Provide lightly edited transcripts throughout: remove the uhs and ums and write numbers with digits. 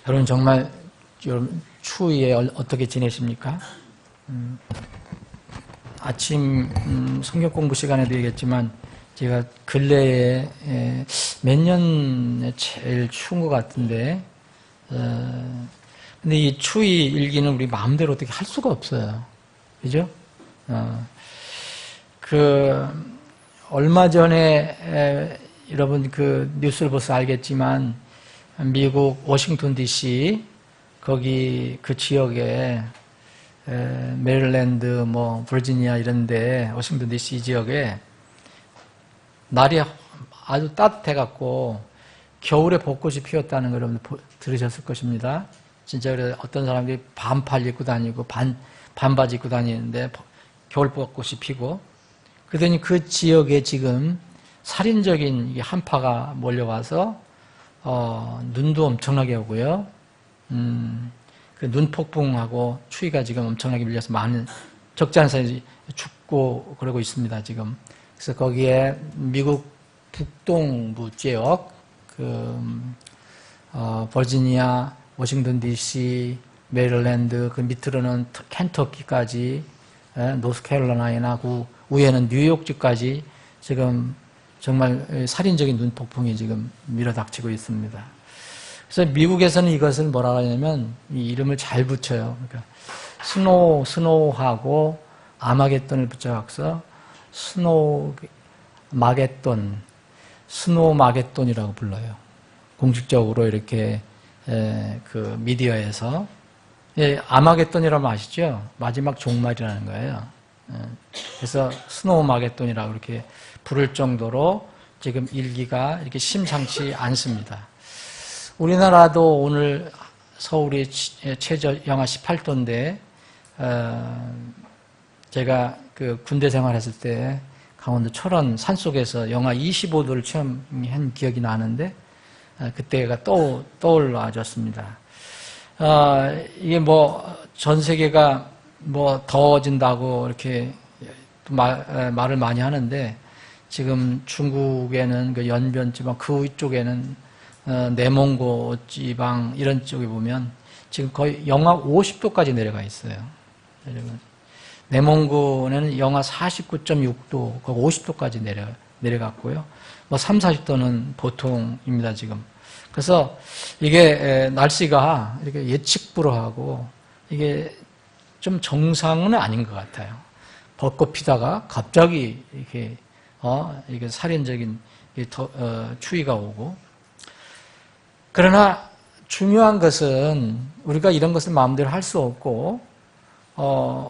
여러분 정말 여러분 추위에 어떻게 지내십니까? 아침 성경 공부 시간에도 얘기했지만 제가 근래에 몇 년에 제일 추운 것 같은데 근데 이 추위 일기는 우리 마음대로 어떻게 할 수가 없어요. 그죠? 얼마 전에 여러분 그 뉴스를 봐서 알겠지만 미국 워싱턴 DC 거기 그 지역에 메릴랜드 뭐 버지니아 이런데 워싱턴 DC 지역에 날이 아주 따뜻해 갖고 겨울에 벚꽃이 피었다는 걸 여러분 들으셨을 것입니다. 진짜 그래 어떤 사람들이 반팔 입고 다니고 반바지 입고 다니는데 겨울 벚꽃이 피고 그러더니 그 지역에 지금 살인적인 한파가 몰려와서 눈도 엄청나게 오고요. 그 눈폭풍하고 추위가 지금 엄청나게 밀려서 많은 적지 않은 사람들이 죽고 그러고 있습니다, 지금. 그래서 거기에 미국 북동부 지역, 버지니아, 워싱턴 DC, 메릴랜드, 그 밑으로는 켄터키까지, 노스캐롤라이나, 그 위에는 뉴욕주까지 지금 정말 살인적인 눈폭풍이 지금 밀어닥치고 있습니다. 그래서 미국에서는 이것을 뭐라고 하냐면 이 이름을 잘 붙여요. 그러니까 스노우하고 아마겟돈을 붙여서 스노우마겟돈이라고 불러요. 공식적으로 이렇게 그 미디어에서 아마겟돈이라면 아시죠? 마지막 종말이라는 거예요. 그래서 스노우마겟돈이라고 이렇게 부를 정도로 지금 일기가 이렇게 심상치 않습니다. 우리나라도 오늘 서울이 최저 영하 18도인데 제가 그 군대 생활했을 때 강원도 철원 산속에서 영하 25도를 체험한 기억이 나는데 그때가 떠올라졌습니다. 이게 뭐 전 세계가 뭐 더워진다고 이렇게 말을 많이 하는데 지금 중국에는 그 연변 지방 그 위쪽에는 내몽고 지방 이런 쪽에 보면 지금 거의 영하 50도까지 내려가 있어요. 내몽고는 영하 49.6도, 거의 50도까지 내려갔고요. 뭐 3, 40도는 보통입니다, 지금. 그래서 이게 날씨가 이렇게 예측불허하고 이게 좀 정상은 아닌 것 같아요. 벚꽃 피다가 갑자기 이게 살인적인 추위가 오고. 그러나 중요한 것은 우리가 이런 것을 마음대로 할 수 없고,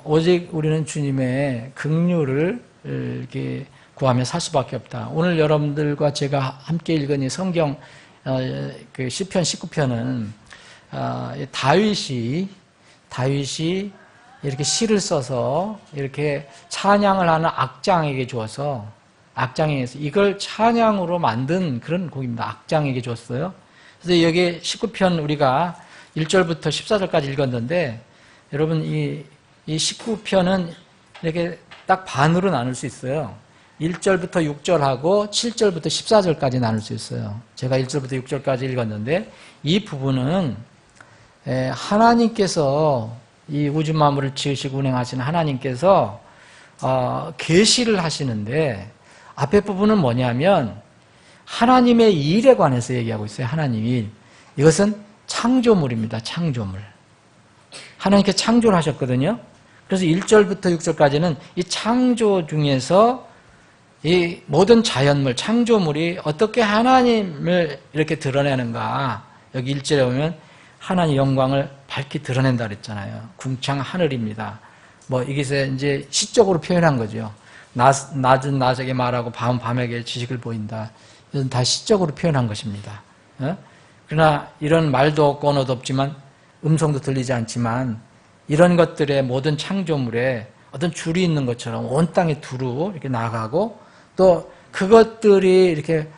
오직 우리는 주님의 긍휼을 이렇게 구하며 살 수밖에 없다. 오늘 여러분들과 제가 함께 읽은 이 성경, 그 시편 19편은, 다윗이 이렇게 시를 써서 이렇게 찬양을 하는 악장에게 주어서, 이걸 찬양으로 만든 그런 곡입니다. 악장에게 줬어요. 그래서 여기 19편 우리가 1절부터 14절까지 읽었는데, 여러분 이 19편은 이렇게 딱 반으로 나눌 수 있어요. 1절부터 6절하고 7절부터 14절까지 나눌 수 있어요. 제가 1절부터 6절까지 읽었는데 이 부분은 하나님께서 이 우주 만물을 지으시고 운행하시는 하나님께서 계시를 하시는데 앞에 부분은 뭐냐면 하나님의 일에 관해서 얘기하고 있어요. 하나님 일. 이것은 창조물입니다. 창조물. 하나님께 창조를 하셨거든요. 그래서 1절부터 6절까지는 이 창조 중에서 이 모든 자연물, 창조물이 어떻게 하나님을 이렇게 드러내는가. 여기 1절에 보면 하나님 영광을 밝히 드러낸다 그랬잖아요. 궁창 하늘입니다. 뭐 이것에 이제 시적으로 표현한 거죠. 낮은 낮에게 말하고 밤은 밤에게 지식을 보인다. 이건 다 시적으로 표현한 것입니다. 그러나 이런 말도 없고 언어도 없지만 음성도 들리지 않지만 이런 것들의 모든 창조물에 어떤 줄이 있는 것처럼 온 땅에 두루 이렇게 나가고 또 그것들이 이렇게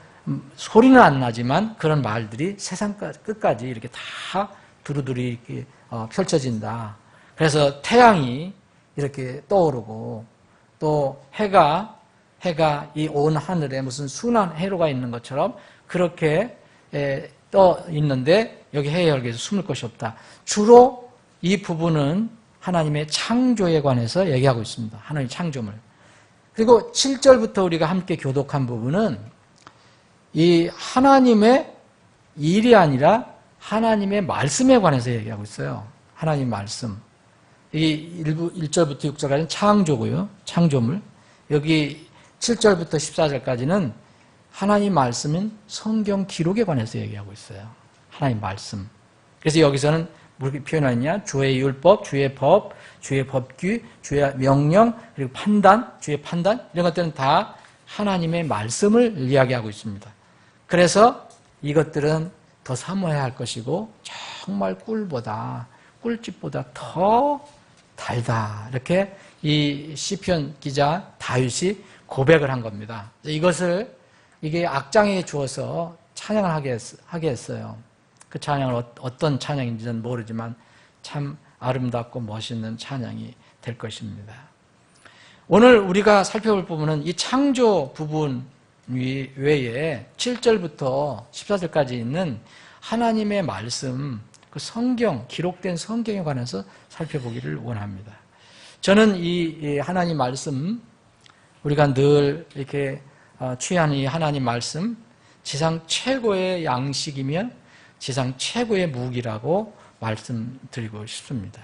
소리는 안 나지만 그런 말들이 세상 끝까지 이렇게 다 두루두루 이렇게 펼쳐진다. 그래서 태양이 이렇게 떠오르고 또 해가 이 온 하늘에 무슨 순한 해로가 있는 것처럼 그렇게 떠 있는데 여기 해의 혈기에서 숨을 곳이 없다. 주로 이 부분은 하나님의 창조에 관해서 얘기하고 있습니다. 하나님의 창조물. 그리고 7절부터 우리가 함께 교독한 부분은 이 하나님의 일이 아니라 하나님의 말씀에 관해서 얘기하고 있어요. 하나님 말씀. 이 1절부터 6절까지는 창조고요. 창조물. 여기 7절부터 14절까지는 하나님 말씀인 성경 기록에 관해서 얘기하고 있어요. 하나님 말씀. 그래서 여기서는 뭐렇게 표현하느냐? 주의 율법, 주의 법, 주의 법규, 주의 명령, 그리고 판단, 주의 판단 이런 것들은 다 하나님의 말씀을 이야기하고 있습니다. 그래서 이것들은 더 사모해야 할 것이고 정말 꿀집보다 더 달다. 이렇게 이 시편 기자 다윗이 고백을 한 겁니다. 이게 악장에게 주어서 찬양을 하게 했어요. 그 찬양을 어떤 찬양인지는 모르지만 참 아름답고 멋있는 찬양이 될 것입니다. 오늘 우리가 살펴볼 부분은 이 창조 부분 외에 7절부터 14절까지 있는 하나님의 말씀, 그 성경, 기록된 성경에 관해서 살펴보기를 원합니다. 저는 이 하나님 말씀, 우리가 늘 이렇게 취하는 이 하나님 말씀, 지상 최고의 양식이며 지상 최고의 무기라고 말씀드리고 싶습니다.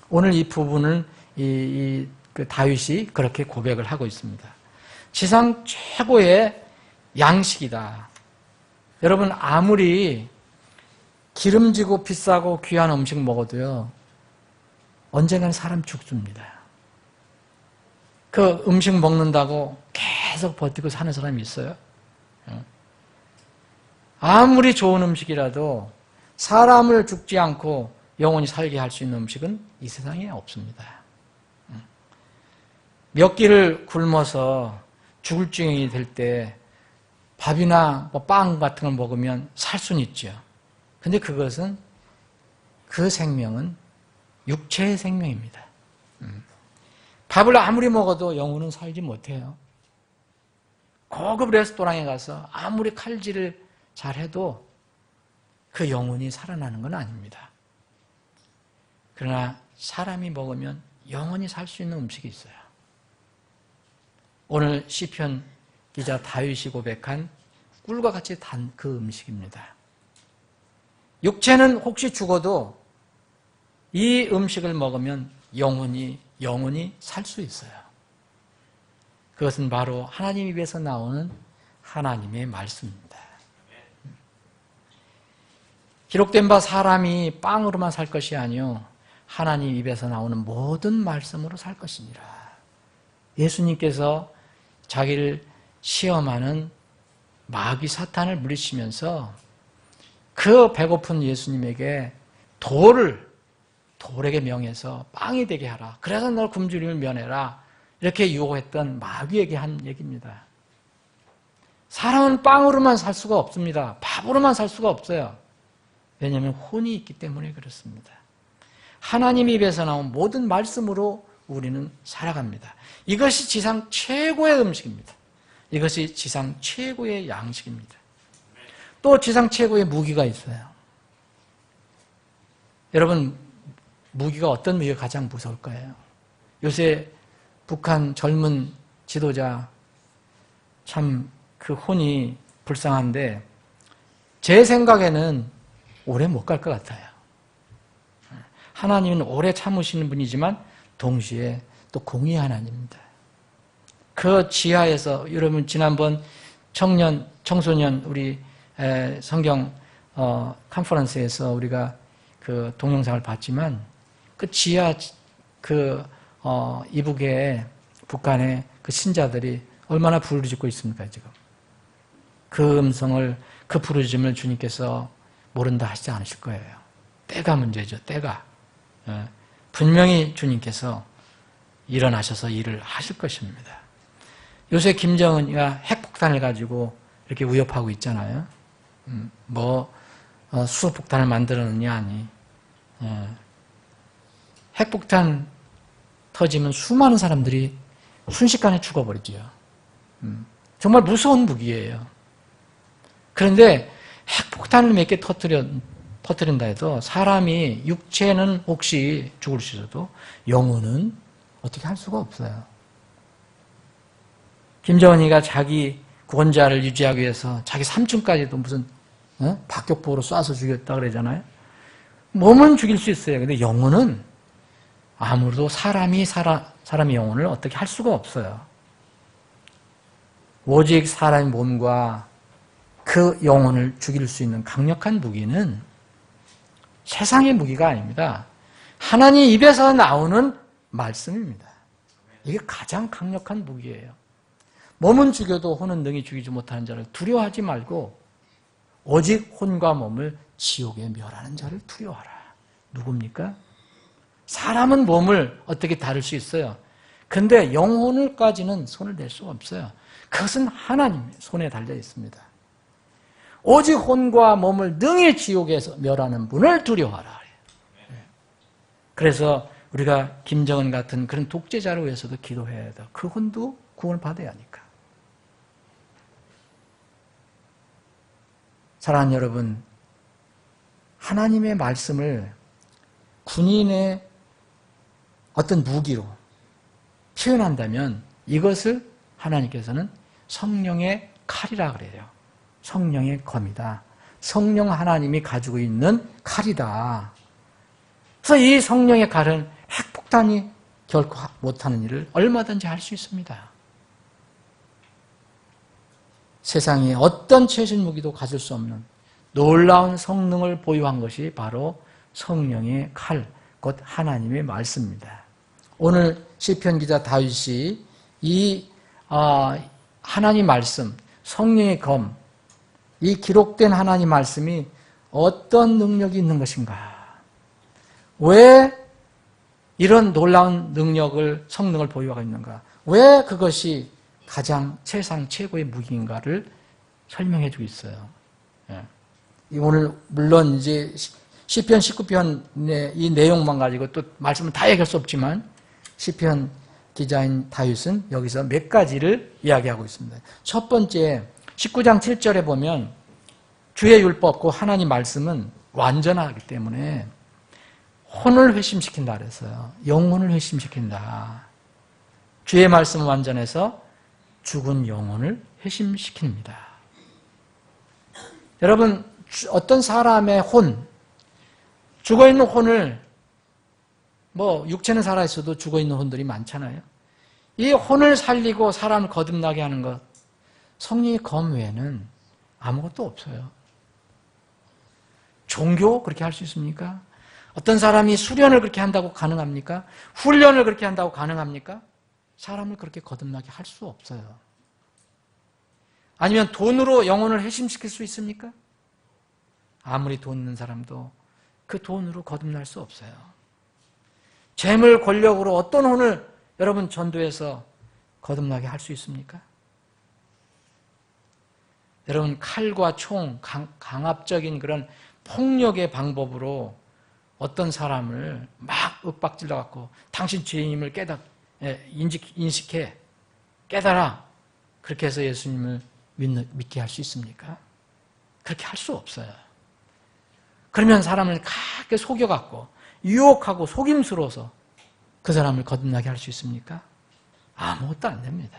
오늘 이 부분을 그 다윗이 그렇게 고백을 하고 있습니다. 지상 최고의 양식이다. 여러분, 아무리 기름지고 비싸고 귀한 음식 먹어도요, 언젠간 사람 죽습니다. 그 음식 먹는다고 계속 버티고 사는 사람이 있어요? 아무리 좋은 음식이라도 사람을 죽지 않고 영원히 살게 할 수 있는 음식은 이 세상에 없습니다. 몇 끼를 굶어서 죽을 지경이 될 때 밥이나 빵 같은 걸 먹으면 살 수는 있죠. 근데 그것은 그 생명은 육체의 생명입니다. 밥을 아무리 먹어도 영혼은 살지 못해요. 고급 레스토랑에 가서 아무리 칼질을 잘해도 그 영혼이 살아나는 건 아닙니다. 그러나 사람이 먹으면 영원히 살 수 있는 음식이 있어요. 오늘 시편 기자 다윗이 고백한 꿀과 같이 단 그 음식입니다. 육체는 혹시 죽어도 이 음식을 먹으면 영원히 살 수 있어요. 그것은 바로 하나님 입에서 나오는 하나님의 말씀입니다. 기록된 바 사람이 빵으로만 살 것이 아니요 하나님 입에서 나오는 모든 말씀으로 살 것이니라. 예수님께서 자기를 시험하는 마귀 사탄을 물리치면서 그 배고픈 예수님에게 돌에게 명해서 빵이 되게 하라. 그래서 널 굶주림을 면해라. 이렇게 유혹했던 마귀에게 한 얘기입니다. 사람은 빵으로만 살 수가 없습니다. 밥으로만 살 수가 없어요. 왜냐하면 혼이 있기 때문에 그렇습니다. 하나님 입에서 나온 모든 말씀으로 우리는 살아갑니다. 이것이 지상 최고의 음식입니다. 이것이 지상 최고의 양식입니다. 또 지상 최고의 무기가 있어요. 여러분, 무기가 어떤 무기가 가장 무서울까요? 요새 북한 젊은 지도자 참 그 혼이 불쌍한데 제 생각에는 오래 못 갈 것 같아요. 하나님은 오래 참으시는 분이지만 동시에 또 공의 하나님입니다. 그 지하에서 여러분 지난번 청소년 우리 성경 컨퍼런스에서 우리가 그 동영상을 봤지만 그 지하 이북에 북한의 그 신자들이 얼마나 부르짖고 있습니까 지금? 그 음성을 그 부르짖음을 주님께서 모른다 하시지 않으실 거예요. 때가 문제죠. 때가. 분명히 주님께서 일어나셔서 일을 하실 것입니다. 요새 김정은이가 핵폭탄을 가지고 이렇게 위협하고 있잖아요. 수소폭탄을 만들었느냐 아니. 핵폭탄 터지면 수많은 사람들이 순식간에 죽어버리죠. 정말 무서운 무기예요. 그런데 핵폭탄을 몇 개 터뜨린다 해도 사람이 육체는 혹시 죽을 수 있어도 영혼은 어떻게 할 수가 없어요. 김정은이가 자기 구원자를 유지하기 위해서 자기 삼촌까지도 무슨 박격포로 쏴서 죽였다 그러잖아요. 몸은 죽일 수 있어요. 근데 영혼은 아무래도 사람의 영혼을 어떻게 할 수가 없어요. 오직 사람의 몸과 그 영혼을 죽일 수 있는 강력한 무기는 세상의 무기가 아닙니다. 하나님 입에서 나오는 말씀입니다. 이게 가장 강력한 무기예요. 몸은 죽여도 혼은 능히 죽이지 못하는 자를 두려워하지 말고 오직 혼과 몸을 지옥에 멸하는 자를 두려워하라. 누굽니까? 사람은 몸을 어떻게 다룰 수 있어요. 근데 영혼을까지는 손을 댈 수가 없어요. 그것은 하나님의 손에 달려 있습니다. 오직 혼과 몸을 능히 지옥에서 멸하는 분을 두려워하라. 그래서 우리가 김정은 같은 그런 독재자를 위해서도 기도해야 돼요. 그 혼도 구원을 받아야 하니까. 사랑하는 여러분, 하나님의 말씀을 군인의 어떤 무기로 표현한다면 이것을 하나님께서는 성령의 칼이라 그래요. 성령의 검이다. 성령 하나님이 가지고 있는 칼이다. 그래서 이 성령의 칼은 핵폭탄이 결코 못하는 일을 얼마든지 할 수 있습니다. 세상에 어떤 최신 무기도 가질 수 없는 놀라운 성능을 보유한 것이 바로 성령의 칼, 곧 하나님의 말씀입니다. 오늘 시편 기자 다윗이 이 하나님 말씀, 성령의 검, 이 기록된 하나님 말씀이 어떤 능력이 있는 것인가? 왜 이런 놀라운 능력을, 성능을 보유하고 있는가? 왜 그것이 가장 세상 최고의 무기인가를 설명해 주고 있어요. 오늘 물론 이제 시편 19편의 이 내용만 가지고 또 말씀을 다 얘기할 수 없지만 시편 기자인 다윗은 여기서 몇 가지를 이야기하고 있습니다. 첫 번째 19장 7절에 보면 주의 율법, 그 하나님 말씀은 완전하기 때문에 혼을 회심시킨다 그랬어요. 영혼을 회심시킨다. 주의 말씀은 완전해서 죽은 영혼을 회심시킵니다. 여러분, 어떤 사람의 혼, 죽어있는 혼을, 육체는 살아있어도 죽어있는 혼들이 많잖아요. 이 혼을 살리고 사람을 거듭나게 하는 것, 성령의 검 외에는 아무것도 없어요. 종교 그렇게 할 수 있습니까? 어떤 사람이 수련을 그렇게 한다고 가능합니까? 훈련을 그렇게 한다고 가능합니까? 사람을 그렇게 거듭나게 할 수 없어요. 아니면 돈으로 영혼을 회심시킬 수 있습니까? 아무리 돈 있는 사람도 그 돈으로 거듭날 수 없어요. 재물, 권력으로 어떤 혼을 여러분 전도해서 거듭나게 할 수 있습니까? 여러분, 칼과 총, 강압적인 그런 폭력의 방법으로 어떤 사람을 막 윽박질러 갖고 당신 죄인임을 인식해, 깨달아. 그렇게 해서 예수님을 믿게 할 수 있습니까? 그렇게 할 수 없어요. 그러면 사람을 가게 속여갖고 유혹하고 속임수로서 그 사람을 거듭나게 할 수 있습니까? 아무것도 안 됩니다.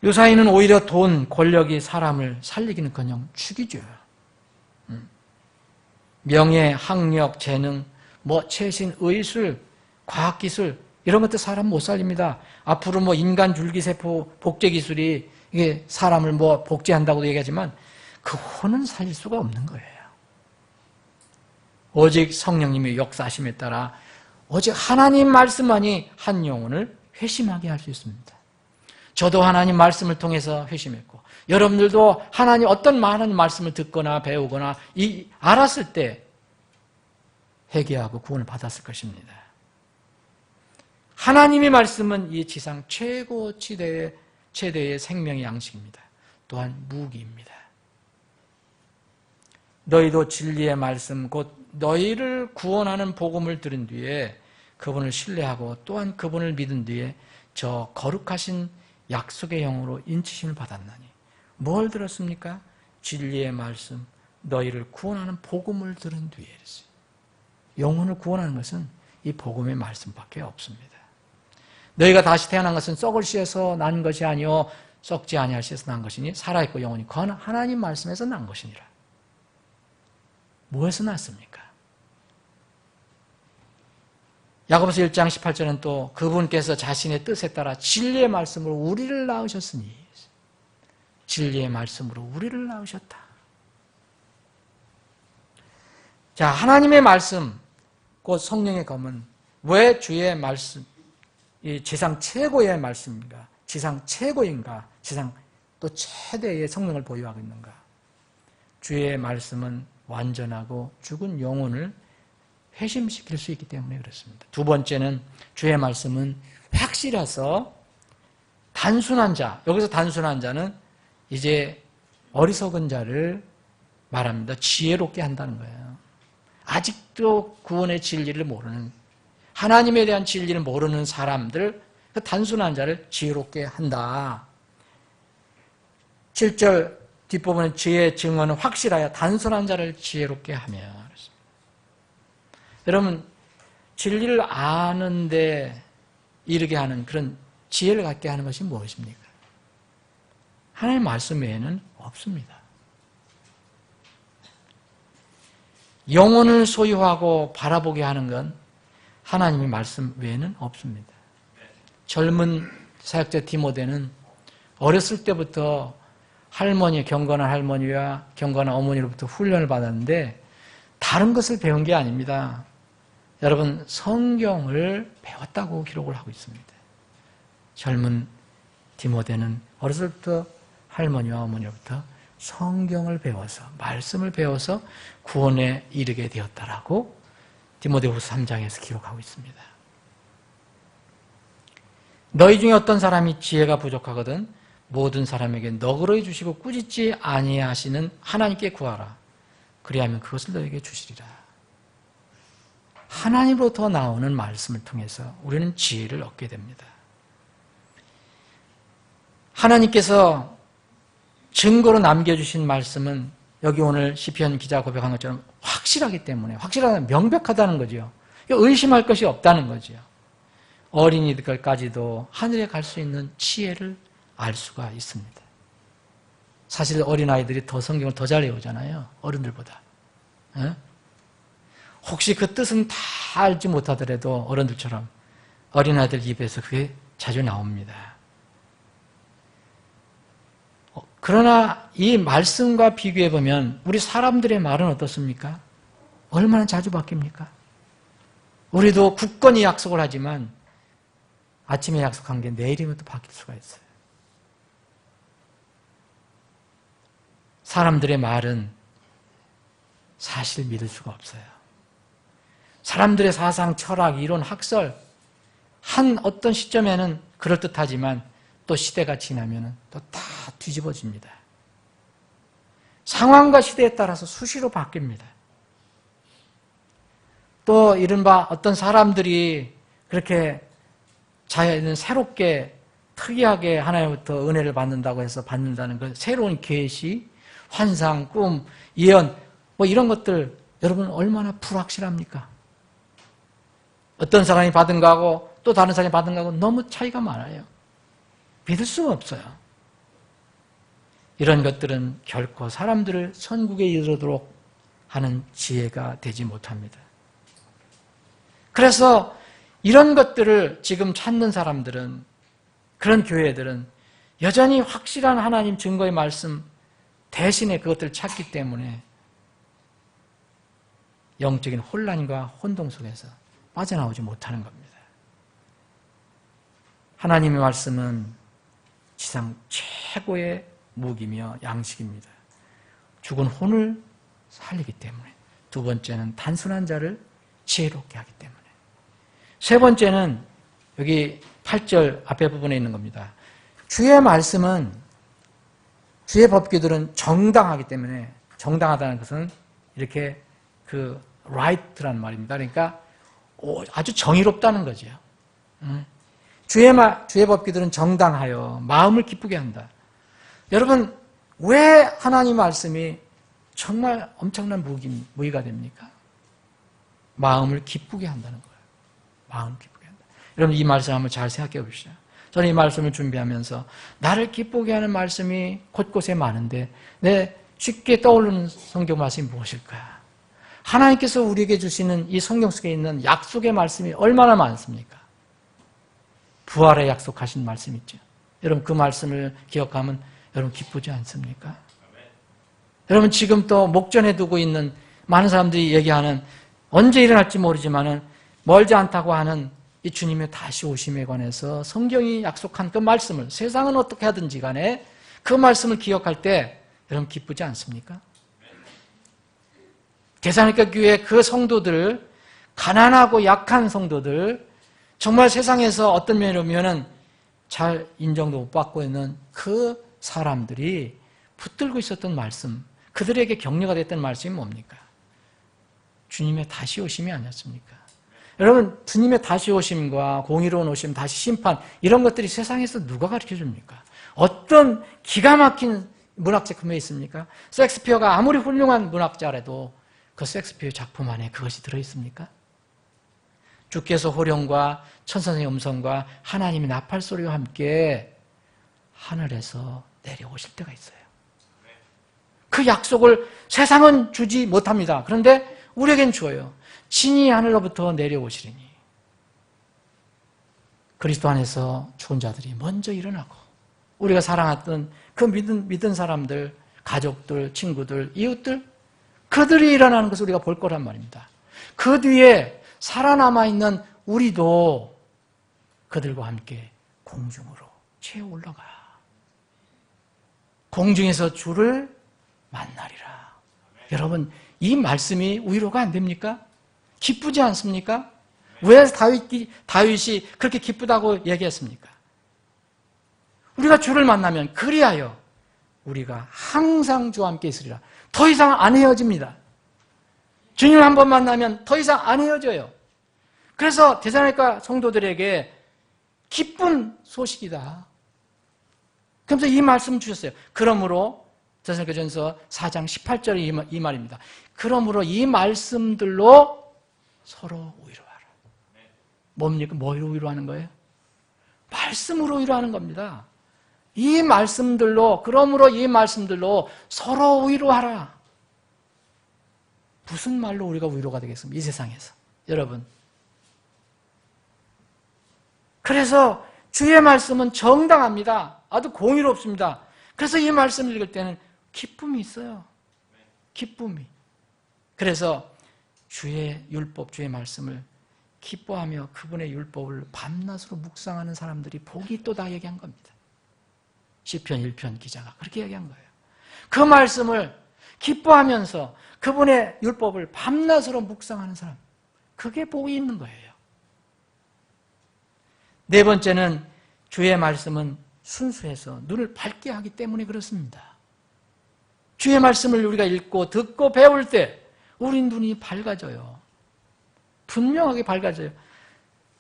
요사이는 오히려 돈, 권력이 사람을 살리기는커녕 죽이죠. 명예, 학력, 재능, 최신, 의술, 과학기술 이런 것도 사람 못 살립니다. 앞으로 인간 줄기세포 복제 기술이 이게 사람을 복제한다고도 얘기하지만 그 혼은 살릴 수가 없는 거예요. 오직 성령님의 역사하심에 따라 오직 하나님 말씀만이 한 영혼을 회심하게 할 수 있습니다. 저도 하나님 말씀을 통해서 회심했고 여러분들도 어떤 하나님 말씀을 듣거나 배우거나 알았을 때 회개하고 구원을 받았을 것입니다. 하나님의 말씀은 이 지상 최대의 생명의 양식입니다. 또한 무기입니다. 너희도 진리의 말씀 곧 너희를 구원하는 복음을 들은 뒤에 그분을 신뢰하고 또한 그분을 믿은 뒤에 저 거룩하신 약속의 영으로 인치심을 받았나니 뭘 들었습니까? 진리의 말씀, 너희를 구원하는 복음을 들은 뒤에 이랬어요. 영혼을 구원하는 것은 이 복음의 말씀밖에 없습니다. 너희가 다시 태어난 것은 썩을 씨에서 난 것이 아니요 썩지 아니할 씨에서 난 것이니 살아있고 영원히 건 하나님 말씀에서 난 것이니라. 무엇에서 났습니까? 야고보서 1장 18절은 또 그분께서 자신의 뜻에 따라 진리의 말씀으로 우리를 낳으셨으니 진리의 말씀으로 우리를 낳으셨다. 자, 하나님의 말씀, 곧 성령의 검은 왜 주의 말씀, 이 지상 최고의 말씀인가? 지상 최고인가? 지상 또 최대의 성령을 보유하고 있는가? 주의 말씀은 완전하고 죽은 영혼을 회심시킬 수 있기 때문에 그렇습니다. 두 번째는 주의 말씀은 확실해서 단순한 자, 여기서 단순한 자는 이제 어리석은 자를 말합니다. 지혜롭게 한다는 거예요. 아직도 구원의 진리를 모르는, 하나님에 대한 진리를 모르는 사람들, 그 단순한 자를 지혜롭게 한다. 7절 뒷부분은 주의 증언은 확실하여 단순한 자를 지혜롭게 하며. 여러분, 진리를 아는데 이르게 하는 그런 지혜를 갖게 하는 것이 무엇입니까? 하나님의 말씀 외에는 없습니다. 영혼을 소유하고 바라보게 하는 건 하나님의 말씀 외에는 없습니다. 젊은 사역자 디모데는 어렸을 때부터 경건한 할머니와 경건한 어머니로부터 훈련을 받았는데 다른 것을 배운 게 아닙니다. 여러분, 성경을 배웠다고 기록을 하고 있습니다. 젊은 디모데는 어렸을 때부터 할머니와 어머니로부터 성경을 배워서, 말씀을 배워서 구원에 이르게 되었다라고 디모데후서 3장에서 기록하고 있습니다. 너희 중에 어떤 사람이 지혜가 부족하거든 모든 사람에게 너그러이 주시고 꾸짖지 아니하시는 하나님께 구하라. 그리하면 그것을 너에게 주시리라. 하나님으로부터 나오는 말씀을 통해서 우리는 지혜를 얻게 됩니다. 하나님께서 증거로 남겨주신 말씀은 여기 오늘 시편 기자가 고백한 것처럼 확실하기 때문에, 확실하다는 명백하다는 거죠. 의심할 것이 없다는 거죠. 어린이들까지도 하늘에 갈 수 있는 지혜를 알 수가 있습니다. 사실 어린아이들이 더 성경을 더 잘 외우잖아요. 어른들보다. 혹시 그 뜻은 다 알지 못하더라도 어른들처럼 어린아이들 입에서 그게 자주 나옵니다. 그러나 이 말씀과 비교해보면 우리 사람들의 말은 어떻습니까? 얼마나 자주 바뀝니까? 우리도 굳건히 약속을 하지만 아침에 약속한 게 내일이면 또 바뀔 수가 있어요. 사람들의 말은 사실 믿을 수가 없어요. 사람들의 사상, 철학, 이론, 학설 한 어떤 시점에는 그럴듯하지만 또 시대가 지나면 또 다 뒤집어집니다. 상황과 시대에 따라서 수시로 바뀝니다. 또 이른바 어떤 사람들이 그렇게 자연은 새롭게 특이하게 하나님부터 은혜를 받는다고 해서 받는다는 것, 새로운 계시, 환상, 꿈, 예언 이런 것들 여러분 얼마나 불확실합니까? 어떤 사람이 받은 거하고 또 다른 사람이 받은 거하고 너무 차이가 많아요. 믿을 수가 없어요. 이런 것들은 결코 사람들을 천국에 이르도록 하는 지혜가 되지 못합니다. 그래서 이런 것들을 지금 찾는 사람들은, 그런 교회들은 여전히 확실한 하나님 증거의 말씀 대신에 그것들을 찾기 때문에 영적인 혼란과 혼동 속에서 빠져나오지 못하는 겁니다. 하나님의 말씀은 지상 최고의 무기며 양식입니다. 죽은 혼을 살리기 때문에. 두 번째는 단순한 자를 지혜롭게 하기 때문에. 세 번째는 여기 8절 앞에 부분에 있는 겁니다. 주의 말씀은, 주의 법규들은 정당하기 때문에, 정당하다는 것은 이렇게 right라는 말입니다. 그러니까 아주 정의롭다는 거죠. 주의 법규들은 정당하여 마음을 기쁘게 한다. 여러분, 왜 하나님 말씀이 정말 엄청난 무기가 됩니까? 마음을 기쁘게 한다는 거예요. 마음을 기쁘게 한다. 여러분 이 말씀 한번 잘 생각해 보시죠. 저는 이 말씀을 준비하면서 나를 기쁘게 하는 말씀이 곳곳에 많은데 내 쉽게 떠오르는 성경 말씀이 무엇일까? 하나님께서 우리에게 주시는 이 성경 속에 있는 약속의 말씀이 얼마나 많습니까? 부활에 약속하신 말씀 있죠. 여러분 그 말씀을 기억하면 여러분 기쁘지 않습니까? 여러분 지금 또 목전에 두고 있는 많은 사람들이 얘기하는 언제 일어날지 모르지만은 멀지 않다고 하는 이 주님의 다시 오심에 관해서 성경이 약속한 그 말씀을 세상은 어떻게 하든지 간에 그 말씀을 기억할 때 여러분 기쁘지 않습니까? 대사님께 교회 그 성도들, 가난하고 약한 성도들, 정말 세상에서 어떤 면으로 보면은 잘 인정도 못 받고 있는 그 사람들이 붙들고 있었던 말씀, 그들에게 격려가 됐던 말씀이 뭡니까? 주님의 다시 오심이 아니었습니까? 여러분, 주님의 다시 오심과 공의로운 오심, 다시 심판, 이런 것들이 세상에서 누가 가르쳐 줍니까? 어떤 기가 막힌 문학 작품에 있습니까? 셰익스피어가 아무리 훌륭한 문학자라도 그 셰익스피어 작품 안에 그것이 들어있습니까? 주께서 호령과 천사의 음성과 하나님의 나팔 소리와 함께 하늘에서 내려오실 때가 있어요. 그 약속을 세상은 주지 못합니다. 그런데 우리에겐 주어요. 진이 하늘로부터 내려오시리니 그리스도 안에서 죽은 자들이 먼저 일어나고 우리가 사랑했던 그 믿은 사람들, 가족들, 친구들, 이웃들 그들이 일어나는 것을 우리가 볼 거란 말입니다. 그 뒤에 살아남아있는 우리도 그들과 함께 공중으로 채어 올라가 공중에서 주를 만나리라. 여러분 이 말씀이 위로가 안 됩니까? 기쁘지 않습니까? 왜 다윗이 그렇게 기쁘다고 얘기했습니까? 우리가 주를 만나면 그리하여 우리가 항상 주와 함께 있으리라. 더 이상 안 헤어집니다. 주님을 한 번 만나면 더 이상 안 헤어져요. 그래서 데살로니가 성도들에게 기쁜 소식이다. 그러면서 이 말씀 주셨어요. 그러므로 데살로니가전서 4장 18절의 이 말입니다. 그러므로 이 말씀들로 서로 위로하라. 뭡니까? 뭐로 위로하는 거예요? 말씀으로 위로하는 겁니다. 이 말씀들로, 그러므로 이 말씀들로 서로 위로하라. 무슨 말로 우리가 위로가 되겠습니까? 이 세상에서. 여러분. 그래서 주의 말씀은 정당합니다. 아주 공의롭습니다. 그래서 이 말씀을 읽을 때는 기쁨이 있어요. 기쁨이. 그래서 주의 율법, 주의 말씀을 기뻐하며 그분의 율법을 밤낮으로 묵상하는 사람들이 복이 있도다 얘기한 겁니다. 시편 1편 기자가 그렇게 얘기한 거예요. 그 말씀을 기뻐하면서 그분의 율법을 밤낮으로 묵상하는 사람, 그게 복이 있는 거예요. 네 번째는 주의 말씀은 순수해서 눈을 밝게 하기 때문에 그렇습니다. 주의 말씀을 우리가 읽고 듣고 배울 때 우리 눈이 밝아져요. 분명하게 밝아져요.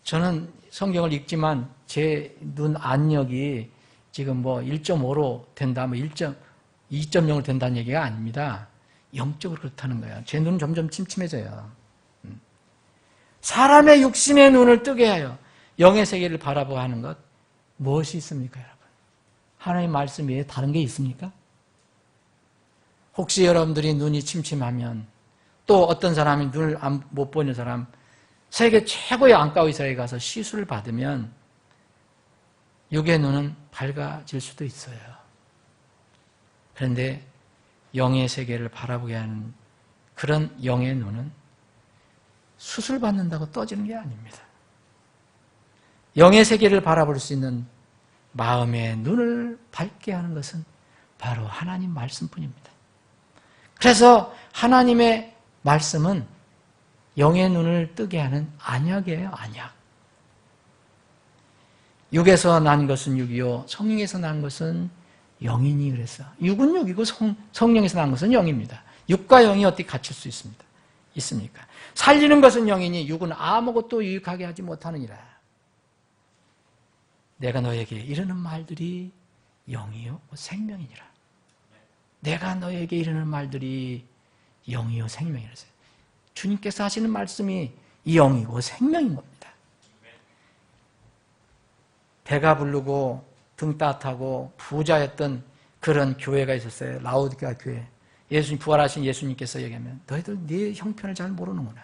저는 성경을 읽지만 제 눈 안력이 지금 1.5로 된다, 2.0으로 된다는 얘기가 아닙니다. 영적으로 그렇다는 거예요. 제 눈은 점점 침침해져요. 사람의 육신의 눈을 뜨게 해요. 영의 세계를 바라보고 하는 것 무엇이 있습니까, 여러분? 하나님의 말씀 외에 다른 게 있습니까? 혹시 여러분들이 눈이 침침하면 또 어떤 사람이 눈을 못 보는 사람 세계 최고의 안과 의사에 가서 시술을 받으면 육의 눈은 밝아질 수도 있어요. 그런데 영의 세계를 바라보게 하는 그런 영의 눈은 수술받는다고 떠지는 게 아닙니다. 영의 세계를 바라볼 수 있는 마음의 눈을 밝게 하는 것은 바로 하나님 말씀뿐입니다. 그래서 하나님의 말씀은 영의 눈을 뜨게 하는 안약이에요, 안약. 육에서 난 것은 육이요, 성령에서 난 것은 영이니 그래서. 육은 육이고 성령에서 난 것은 영입니다. 육과 영이 어떻게 갖출 수 있습니까? 살리는 것은 영이니 육은 아무것도 유익하게 하지 못하느니라. 내가 너에게 이르는 말들이 영이요 생명이니라. 내가 너에게 이르는 말들이 영이요 생명이라서요. 주님께서 하시는 말씀이 영이고 생명인 겁니다. 배가 부르고 등 따뜻하고 부자였던 그런 교회가 있었어요. 라오디게아 교회. 예수님, 부활하신 예수님께서 얘기하면 너희들 네 형편을 잘 모르는구나.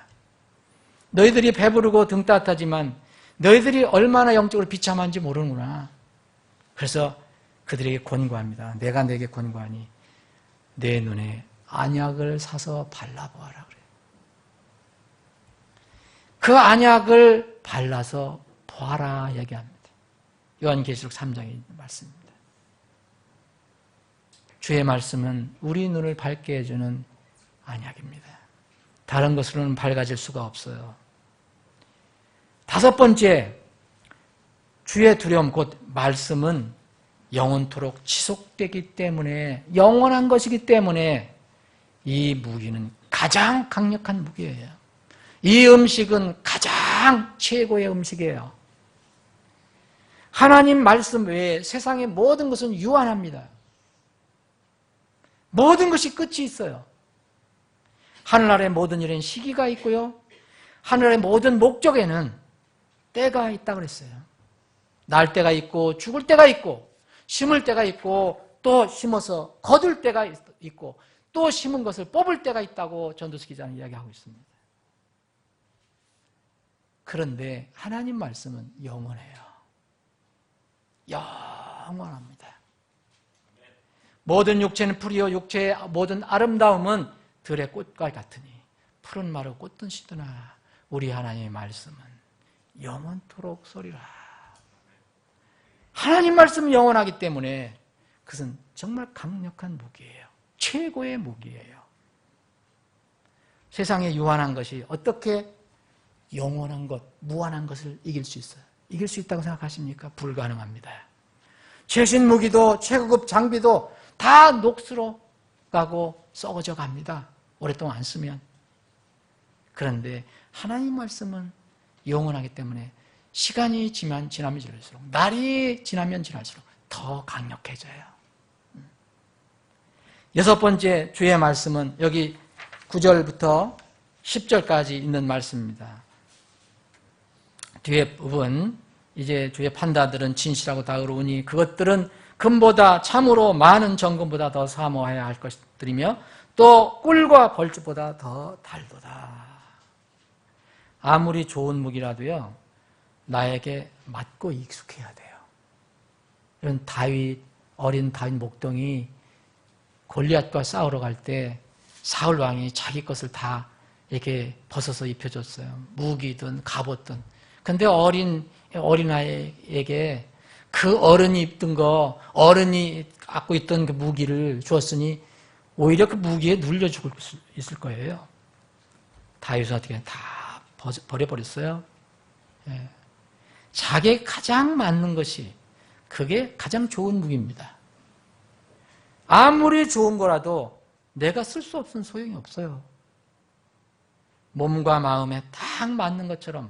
너희들이 배부르고 등 따뜻하지만 너희들이 얼마나 영적으로 비참한지 모르는구나. 그래서 그들에게 권고합니다. 내가 내게 권고하니 내 눈에 안약을 사서 발라보아라 그래요. 그 안약을 발라서 보아라 얘기합니다. 요한계시록 3장의 말씀입니다. 주의 말씀은 우리 눈을 밝게 해주는 안약입니다. 다른 것으로는 밝아질 수가 없어요. 다섯 번째, 주의 두려움 곧 말씀은 영원토록 지속되기 때문에, 영원한 것이기 때문에 이 무기는 가장 강력한 무기예요. 이 음식은 가장 최고의 음식이에요. 하나님 말씀 외에 세상의 모든 것은 유한합니다. 모든 것이 끝이 있어요. 하늘나라의 모든 일에는 시기가 있고요. 하늘의 모든 목적에는 때가 있다고 그랬어요. 날 때가 있고 죽을 때가 있고 심을 때가 있고 또 심어서 거둘 때가 있고 또 심은 것을 뽑을 때가 있다고 전도서 기자는 이야기하고 있습니다. 그런데 하나님 말씀은 영원해요. 영원합니다. 모든 육체는 풀이요 육체의 모든 아름다움은 들의 꽃과 같으니 푸른 마루 꽃든시드나 우리 하나님의 말씀은 영원토록 소리라. 하나님 말씀은 영원하기 때문에 그것은 정말 강력한 무기예요. 최고의 무기예요. 세상에 유한한 것이 어떻게 영원한 것, 무한한 것을 이길 수 있어요? 이길 수 있다고 생각하십니까? 불가능합니다. 최신 무기도 최고급 장비도 다 녹슬어 가고 썩어져 갑니다. 오랫동안 안 쓰면. 그런데 하나님 말씀은 영원하기 때문에 시간이 지나면 지날수록, 날이 지나면 지날수록 더 강력해져요. 여섯 번째 주의 말씀은 여기 9절부터 10절까지 있는 말씀입니다. 뒤에 부분, 이제 주의 판단들은 진실하고 다 의로우니 그것들은 금보다 참으로 많은 정금보다 더 사모해야 할 것들이며 또 꿀과 벌주보다 더 달도다. 아무리 좋은 무기라도요, 나에게 맞고 익숙해야 돼요. 이런 어린 다윗 목동이 골리앗과 싸우러 갈 때 사울 왕이 자기 것을 다 이렇게 벗어서 입혀줬어요. 무기든 갑옷든. 근데 어린아이에게 그 어른이 입던 거, 어른이 갖고 있던 그 무기를 주었으니 오히려 그 무기에 눌려 죽을 수 있을 거예요. 다윗은 어떻게 다 버려버렸어요. 예. 자기에 가장 맞는 것이, 그게 가장 좋은 무기입니다. 아무리 좋은 거라도 내가 쓸 수 없으면 소용이 없어요. 몸과 마음에 딱 맞는 것처럼,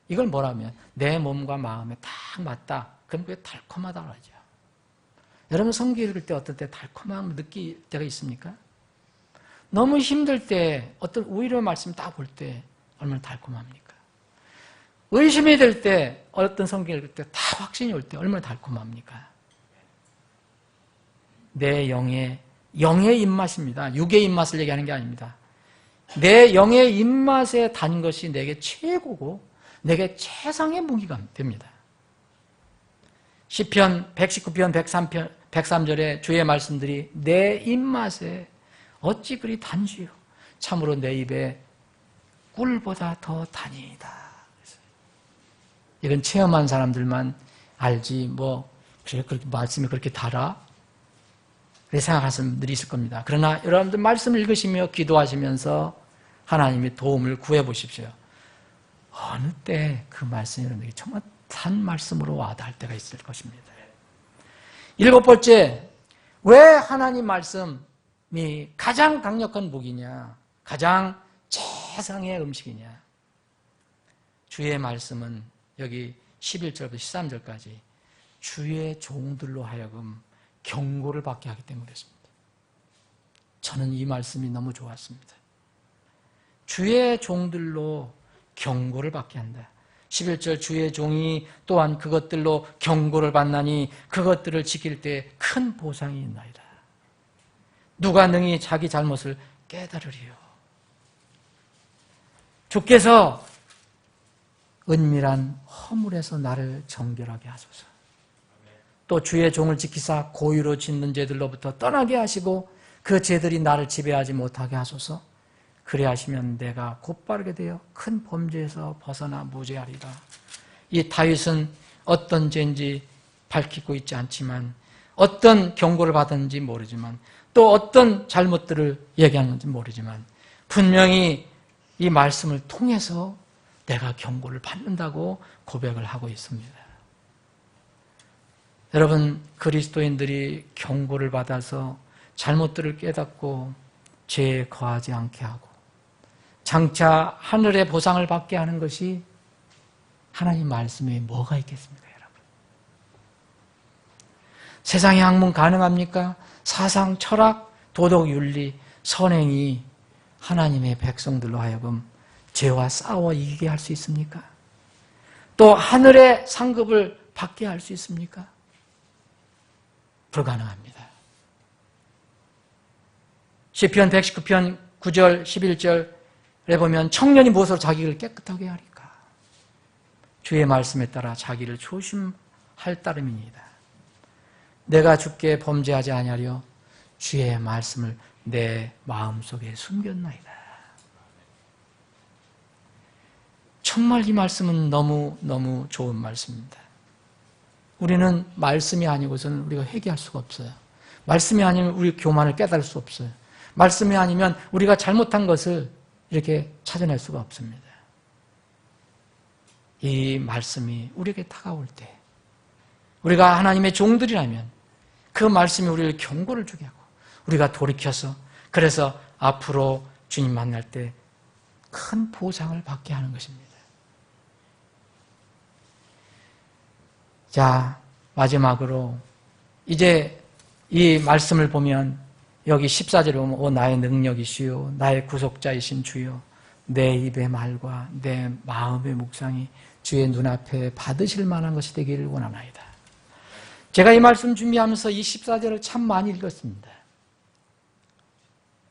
이걸 뭐라면 내 몸과 마음에 딱 맞다. 그럼 그게 달콤하다고 하죠. 여러분 성경 읽을 때 어떨 때 달콤함을 느낄 때가 있습니까? 너무 힘들 때 어떤 우위로의 말씀 딱 볼 때 얼마나 달콤합니까? 의심이 될 때 어떤 성경 읽을 때 다 확신이 올 때 얼마나 달콤합니까? 내 영의 입맛입니다. 육의 입맛을 얘기하는 게 아닙니다. 내 영의 입맛에 단 것이 내게 최고고 내게 최상의 무기가 됩니다. 시편 119편 103절에 주의 말씀들이 내 입맛에 어찌 그리 단지요 참으로 내 입에 꿀보다 더 단이다. 이건 체험한 사람들만 알지 그렇게 말씀이 그렇게 달아? 그렇게 생각하는 사람들이 있을 겁니다. 그러나 여러분들 말씀을 읽으시며 기도하시면서 하나님의 도움을 구해보십시오. 어느 때 그 말씀이 여러분에게 정말 단 말씀으로 와닿을 때가 있을 것입니다. 일곱 번째, 왜 하나님 말씀이 가장 강력한 무기냐, 가장 최상의 음식이냐. 주의 말씀은 여기 11절부터 13절까지 주의 종들로 하여금 경고를 받게 하기 때문에 그렇습니다. 저는 이 말씀이 너무 좋았습니다. 주의 종들로 경고를 받게 한다. 11절 주의 종이 또한 그것들로 경고를 받나니 그것들을 지킬 때 큰 보상이 있나이다. 누가 능히 자기 잘못을 깨달으리요. 주께서 은밀한 허물에서 나를 정결하게 하소서. 또 주의 종을 지키사 고의로 짓는 죄들로부터 떠나게 하시고 그 죄들이 나를 지배하지 못하게 하소서. 그래 하시면 내가 곧바르게 되어 큰 범죄에서 벗어나 무죄하리라. 이 다윗은 어떤 죄인지 밝히고 있지 않지만, 어떤 경고를 받았는지 모르지만, 또 어떤 잘못들을 얘기하는지 모르지만, 분명히 이 말씀을 통해서 내가 경고를 받는다고 고백을 하고 있습니다. 여러분, 그리스도인들이 경고를 받아서 잘못들을 깨닫고 죄에 거하지 않게 하고 장차 하늘의 보상을 받게 하는 것이 하나님 말씀에 뭐가 있겠습니까, 여러분? 세상의 학문 가능합니까? 사상, 철학, 도덕, 윤리, 선행이 하나님의 백성들로 하여금 죄와 싸워 이기게 할 수 있습니까? 또 하늘의 상급을 받게 할 수 있습니까? 불가능합니다. 시편 119편 9절 11절에 보면 청년이 무엇으로 자기를 깨끗하게 하리까? 주의 말씀에 따라 자기를 조심할 따름이니이다. 내가 주께 범죄하지 아니하려 주의 말씀을 내 마음속에 숨겼나이다. 정말 이 말씀은 너무 좋은 말씀입니다. 우리는 말씀이 아니고서는 우리가 회개할 수가 없어요. 말씀이 아니면 우리 교만을 깨달을 수 없어요. 말씀이 아니면 우리가 잘못한 것을 이렇게 찾아낼 수가 없습니다. 이 말씀이 우리에게 다가올 때, 우리가 하나님의 종들이라면 그 말씀이 우리를 경고를 주게 하고 우리가 돌이켜서, 그래서 앞으로 주님 만날 때 큰 보상을 받게 하는 것입니다. 자, 마지막으로 이제 이 말씀을 보면 여기 14절에 보면 오 나의 능력이시요 나의 구속자이신 주요 내 입의 말과 내 마음의 묵상이 주의 눈앞에 받으실 만한 것이 되기를 원하나이다. 제가 이 말씀 준비하면서 이 14절을 참 많이 읽었습니다.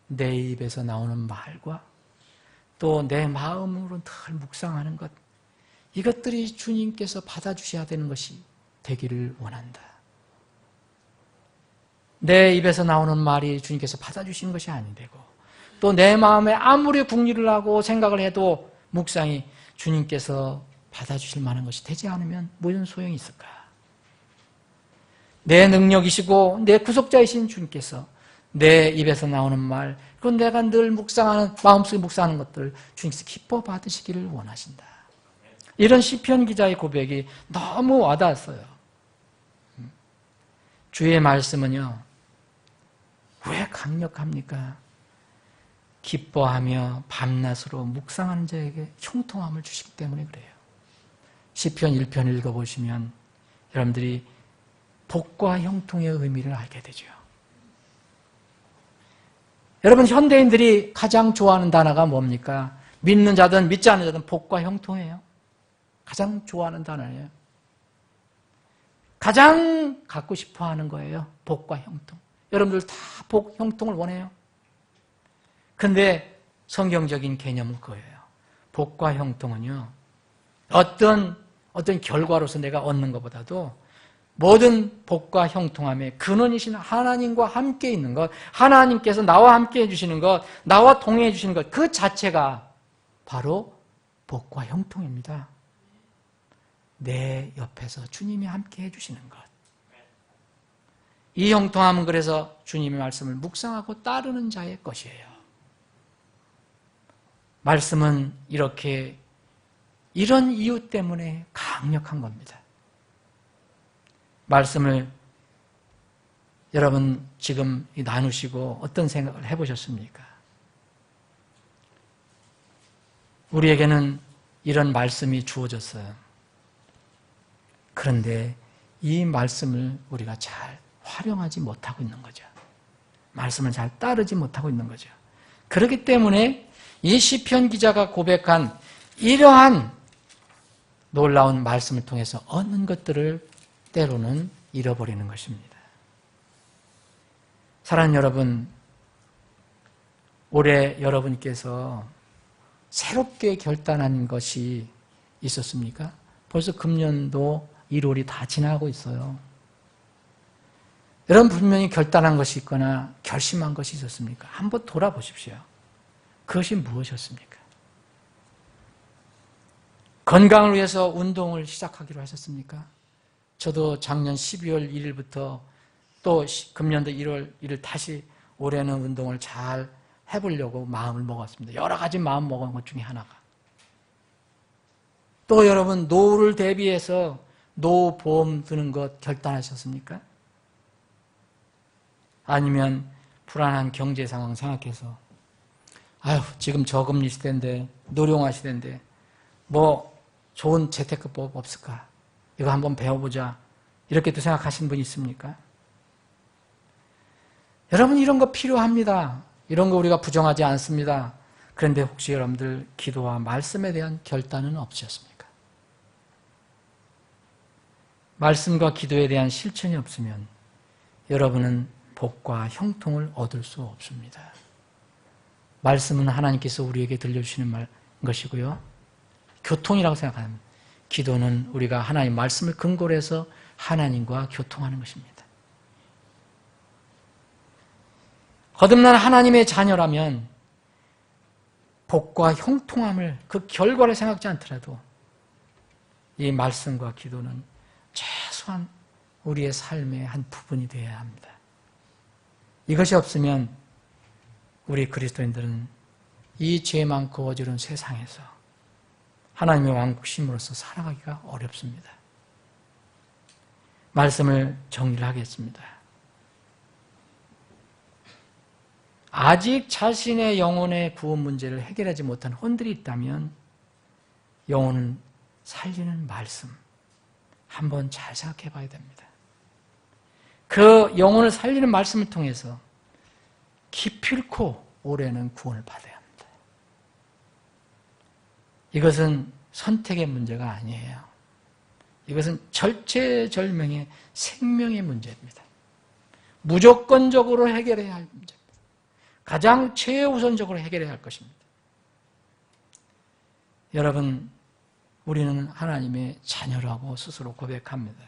내 입에서 나오는 말과 또 내 마음으로 늘 묵상하는 것, 이것들이 주님께서 받아주셔야 되는 것이 되기를 원한다. 내 입에서 나오는 말이 주님께서 받아주시는 것이 아니되고, 또 내 마음에 아무리 궁리를 하고 생각을 해도 묵상이 주님께서 받아주실 만한 것이 되지 않으면 무슨 소용이 있을까? 내 능력이시고 내 구속자이신 주님께서 내 입에서 나오는 말, 그건 내가 늘 묵상하는, 마음속에 묵상하는 것들 주님께서 기뻐 받으시기를 원하신다. 이런 시편 기자의 고백이 너무 와닿았어요. 주의 말씀은요, 왜 강력합니까? 기뻐하며 밤낮으로 묵상하는 자에게 형통함을 주시기 때문에 그래요. 시편 1편 읽어보시면 여러분들이 복과 형통의 의미를 알게 되죠. 여러분, 현대인들이 가장 좋아하는 단어가 뭡니까? 믿는 자든 믿지 않는 자든 복과 형통이에요. 가장 좋아하는 단어예요. 가장 갖고 싶어 하는 거예요. 복과 형통. 여러분들 다 복, 형통을 원해요. 근데 성경적인 개념은 그거예요. 복과 형통은요, 어떤 결과로서 내가 얻는 것보다도 모든 복과 형통함의 근원이신 하나님과 함께 있는 것, 하나님께서 나와 함께 해주시는 것, 나와 동행해 주시는 것, 그 자체가 바로 복과 형통입니다. 내 옆에서 주님이 함께 해주시는 것. 이 형통함은 그래서 주님의 말씀을 묵상하고 따르는 자의 것이에요. 말씀은 이런 이유 때문에 강력한 겁니다. 말씀을 여러분 지금 나누시고 어떤 생각을 해보셨습니까? 우리에게는 이런 말씀이 주어졌어요. 그런데 이 말씀을 우리가 잘 활용하지 못하고 있는 거죠. 말씀을 잘 따르지 못하고 있는 거죠. 그렇기 때문에 이 시편 기자가 고백한 이러한 놀라운 말씀을 통해서 얻는 것들을 때로는 잃어버리는 것입니다. 사랑하는 여러분, 올해 여러분께서 새롭게 결단한 것이 있었습니까? 벌써 금년도 1월이 다 지나고 있어요. 여러분 분명히 결단한 것이 있거나 결심한 것이 있었습니까? 한번 돌아보십시오. 그것이 무엇이었습니까? 건강을 위해서 운동을 시작하기로 하셨습니까? 저도 작년 12월 1일부터 또 금년도 1월 1일 다시 올해는 운동을 잘 해보려고 마음을 먹었습니다. 여러 가지 마음 먹은 것 중에 하나가. 또 여러분 노후를 대비해서 노후보험 드는 것 결단하셨습니까? 아니면 불안한 경제 상황 생각해서 아유 지금 저금리 시대인데 노령화 시대인데 뭐 좋은 재테크법 없을까? 이거 한번 배워보자. 이렇게도 생각하시는 분이 있습니까? 여러분 이런 거 필요합니다. 이런 거 우리가 부정하지 않습니다. 그런데 혹시 여러분들 기도와 말씀에 대한 결단은 없으셨습니까? 말씀과 기도에 대한 실천이 없으면 여러분은 복과 형통을 얻을 수 없습니다. 말씀은 하나님께서 우리에게 들려주시는 것이고요. 교통이라고 생각합니다. 기도는 우리가 하나님 말씀을 근거로 해서 하나님과 교통하는 것입니다. 거듭난 하나님의 자녀라면 복과 형통함을 그 결과를 생각지 않더라도 이 말씀과 기도는 최소한 우리의 삶의 한 부분이 되어야 합니다. 이것이 없으면 우리 그리스도인들은 이 죄 많고 어지러운 세상에서 하나님의 왕국심으로서 살아가기가 어렵습니다. 말씀을 정리를 하겠습니다. 아직 자신의 영혼의 구원 문제를 해결하지 못한 혼들이 있다면 영혼은 살리는 말씀 한번 잘 생각해 봐야 됩니다. 그 영혼을 살리는 말씀을 통해서 기필코 올해는 구원을 받아야 합니다. 이것은 선택의 문제가 아니에요. 이것은 절체절명의 생명의 문제입니다. 무조건적으로 해결해야 할 문제입니다. 가장 최우선적으로 해결해야 할 것입니다. 여러분, 우리는 하나님의 자녀라고 스스로 고백합니다.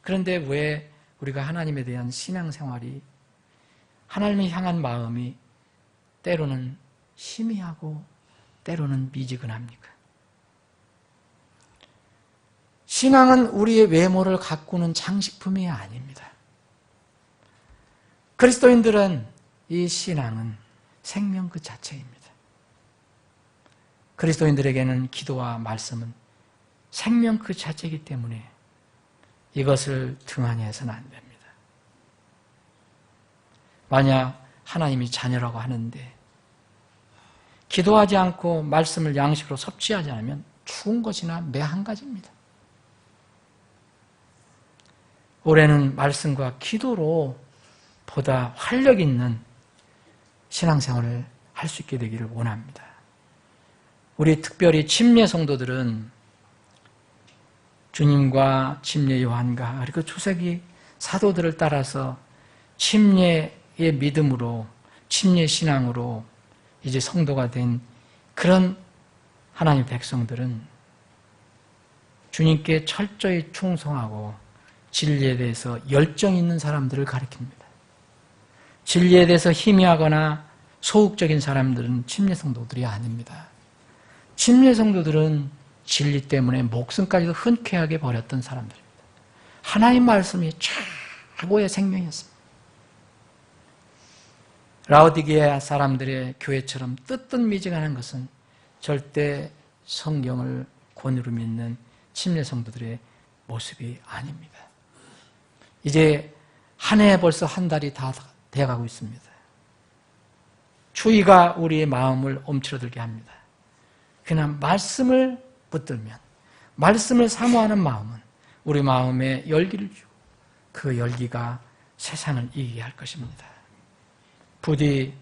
그런데 왜 우리가 하나님에 대한 신앙생활이 하나님을 향한 마음이 때로는 희미하고 때로는 미지근합니까? 신앙은 우리의 외모를 가꾸는 장식품이 아닙니다. 그리스도인들은 이 신앙은 생명 그 자체입니다. 그리스도인들에게는 기도와 말씀은 생명 그 자체이기 때문에 이것을 등한히 해서는 안 됩니다. 만약 하나님이 자녀라고 하는데 기도하지 않고 말씀을 양식으로 섭취하지 않으면 죽은 것이나 매 한 가지입니다. 올해는 말씀과 기도로 보다 활력 있는 신앙생활을 할 수 있게 되기를 원합니다. 우리 특별히 침례 성도들은 주님과 침례 요한과 그리고 초세기 사도들을 따라서 침례의 믿음으로 침례 신앙으로 이제 성도가 된 그런 하나님의 백성들은 주님께 철저히 충성하고 진리에 대해서 열정 있는 사람들을 가리킵니다. 진리에 대해서 희미하거나 소극적인 사람들은 침례 성도들이 아닙니다. 침례 성도들은 진리 때문에 목숨까지도 흔쾌하게 버렸던 사람들입니다. 하나님 말씀이 최고의 생명이었습니다. 라오디게아 사람들의 교회처럼 뜨뜻미지근한 것은 절대 성경을 권위로 믿는 침례 성도들의 모습이 아닙니다. 이제 한 해 벌써 한 달이 다 되어가고 있습니다. 추위가 우리의 마음을 움츠러들게 합니다. 그러나 말씀을 붙들면 말씀을 사모하는 마음은 우리 마음에 열기를 주고 그 열기가 세상을 이기게 할 것입니다. 부디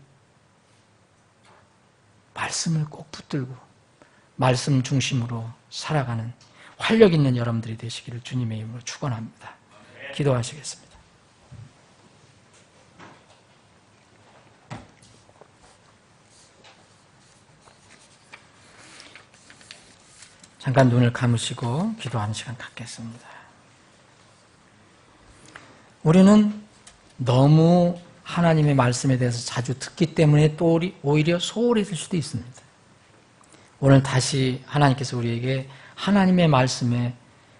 말씀을 꼭 붙들고 말씀 중심으로 살아가는 활력 있는 여러분들이 되시기를 주님의 이름으로 축원합니다. 기도하시겠습니다. 잠깐 눈을 감으시고 기도하는 시간 갖겠습니다. 우리는 너무 하나님의 말씀에 대해서 자주 듣기 때문에 또 오히려 소홀해질 수도 있습니다. 오늘 다시 하나님께서 우리에게 하나님의 말씀의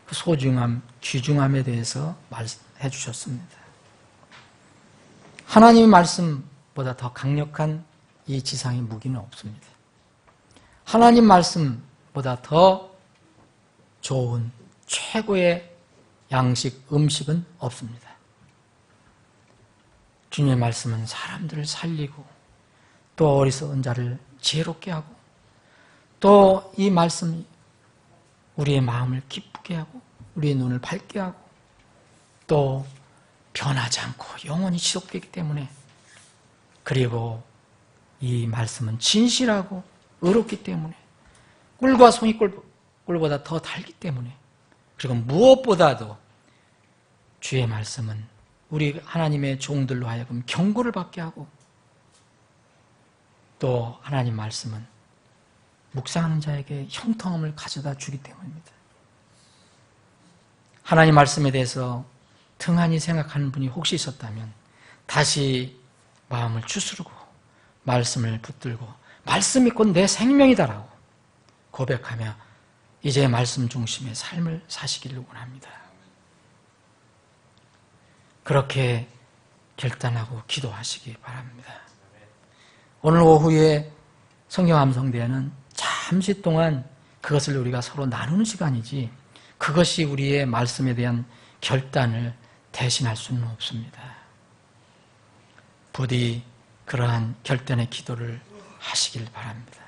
그 소중함, 귀중함에 대해서 말씀해 주셨습니다. 하나님의 말씀보다 더 강력한 이 지상의 무기는 없습니다. 하나님 말씀보다 더 좋은 최고의 양식, 음식은 없습니다. 주님의 말씀은 사람들을 살리고 또 어리석은 자를 지혜롭게 하고 또 이 말씀이 우리의 마음을 기쁘게 하고 우리의 눈을 밝게 하고 또 변하지 않고 영원히 지속되기 때문에 그리고 이 말씀은 진실하고 의롭기 때문에 꿀과 송이꿀보다 더 달기 때문에 그리고 무엇보다도 주의 말씀은 우리 하나님의 종들로 하여금 경고를 받게 하고 또 하나님 말씀은 묵상하는 자에게 형통함을 가져다 주기 때문입니다. 하나님 말씀에 대해서 등한히 생각하는 분이 혹시 있었다면 다시 마음을 추스르고 말씀을 붙들고 말씀이 곧 내 생명이다라고 고백하며 이제 말씀 중심의 삶을 사시기를 원합니다. 그렇게 결단하고 기도하시기 바랍니다. 오늘 오후에 성경 암송대회는 잠시 동안 그것을 우리가 서로 나누는 시간이지 그것이 우리의 말씀에 대한 결단을 대신할 수는 없습니다. 부디 그러한 결단의 기도를 하시길 바랍니다.